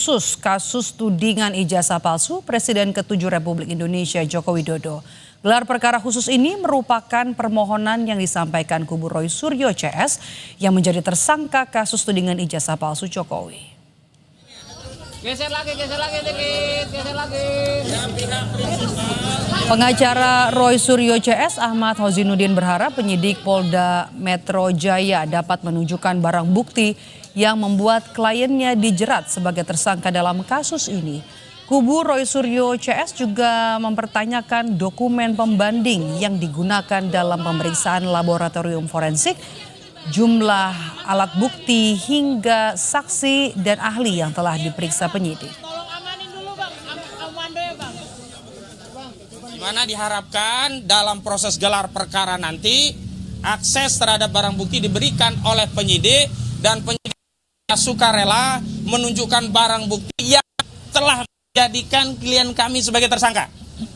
Khusus kasus tudingan ijazah palsu Presiden ke-7 Republik Indonesia Joko Widodo. Gelar perkara khusus ini merupakan permohonan yang disampaikan kubu Roy Suryo CS yang menjadi tersangka kasus tudingan ijazah palsu Jokowi. Geser lagi dikit, geser lagi. Pengacara Roy Suryo CS Ahmad Hozinuddin berharap penyidik Polda Metro Jaya dapat menunjukkan barang bukti yang membuat kliennya dijerat sebagai tersangka dalam kasus ini. Kubu Roy Suryo CS juga mempertanyakan dokumen pembanding yang digunakan dalam pemeriksaan laboratorium forensik, jumlah alat bukti hingga saksi dan ahli yang telah diperiksa penyidik. Tolong amanin dulu Bang, amando ya Bang. Di mana diharapkan dalam proses gelar perkara nanti akses terhadap barang bukti diberikan oleh penyidik dan penyidik sukarela menunjukkan barang bukti yang telah menjadikan klien kami sebagai tersangka.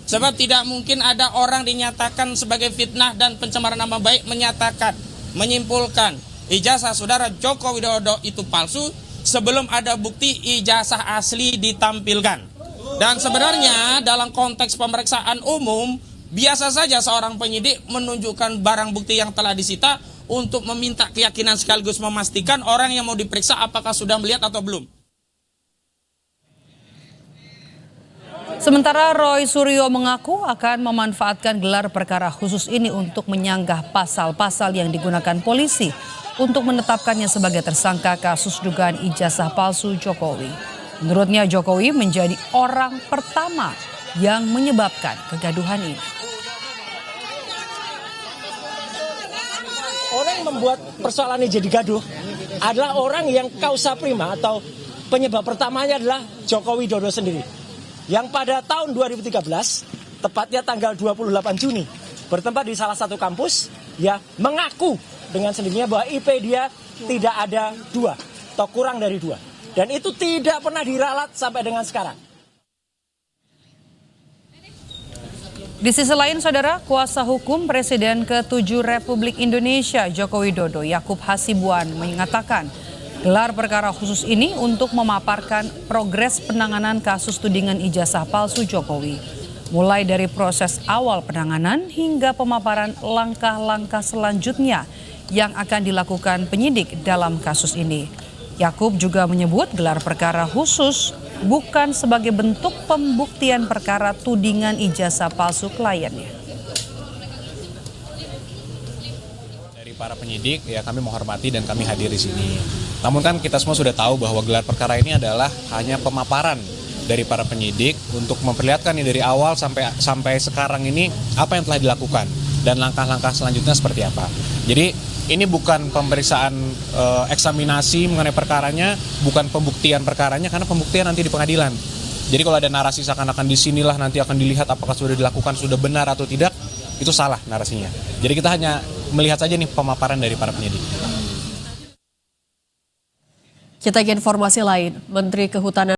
Sebab tidak mungkin ada orang dinyatakan sebagai fitnah dan pencemaran nama baik menyimpulkan ijazah saudara Joko Widodo itu palsu sebelum ada bukti ijazah asli ditampilkan. Dan sebenarnya dalam konteks pemeriksaan umum biasa saja seorang penyidik menunjukkan barang bukti yang telah disita untuk meminta keyakinan sekaligus memastikan orang yang mau diperiksa apakah sudah melihat atau belum. Sementara Roy Suryo mengaku akan memanfaatkan gelar perkara khusus ini untuk menyanggah pasal-pasal yang digunakan polisi untuk menetapkannya sebagai tersangka kasus dugaan ijazah palsu Jokowi. Menurutnya Jokowi menjadi orang pertama yang menyebabkan kegaduhan ini. Orang yang membuat persoalan ini jadi gaduh adalah orang yang kausa prima atau penyebab pertamanya adalah Joko Widodo sendiri. Yang pada tahun 2013, tepatnya tanggal 28 Juni, bertempat di salah satu kampus, ya mengaku dengan sendirinya bahwa IP dia tidak ada 2 atau kurang dari 2. Dan itu tidak pernah diralat sampai dengan sekarang. Di sisi lain, saudara, kuasa hukum Presiden ke-7 Republik Indonesia Joko Widodo, Yakub Hasibuan, mengatakan gelar perkara khusus ini untuk memaparkan progres penanganan kasus tudingan ijazah palsu Jokowi. Mulai dari proses awal penanganan hingga pemaparan langkah-langkah selanjutnya yang akan dilakukan penyidik dalam kasus ini. Yakub juga menyebut gelar perkara khusus bukan sebagai bentuk pembuktian perkara tudingan ijazah palsu kliennya. Dari para penyidik, ya kami menghormati dan kami hadir di sini. Namun kan kita semua sudah tahu bahwa gelar perkara ini adalah hanya pemaparan dari para penyidik untuk memperlihatkan dari awal sampai sekarang ini apa yang telah dilakukan dan langkah-langkah selanjutnya seperti apa. Jadi ini bukan pemeriksaan eksaminasi mengenai perkaranya, bukan pembuktian perkaranya, karena pembuktian nanti di pengadilan. Jadi kalau ada narasi seakan-akan di sinilah nanti akan dilihat apakah sudah dilakukan, sudah benar atau tidak, itu salah narasinya. Jadi kita hanya melihat saja nih pemaparan dari para penyidik. Kita ke informasi lain, Menteri Kehutanan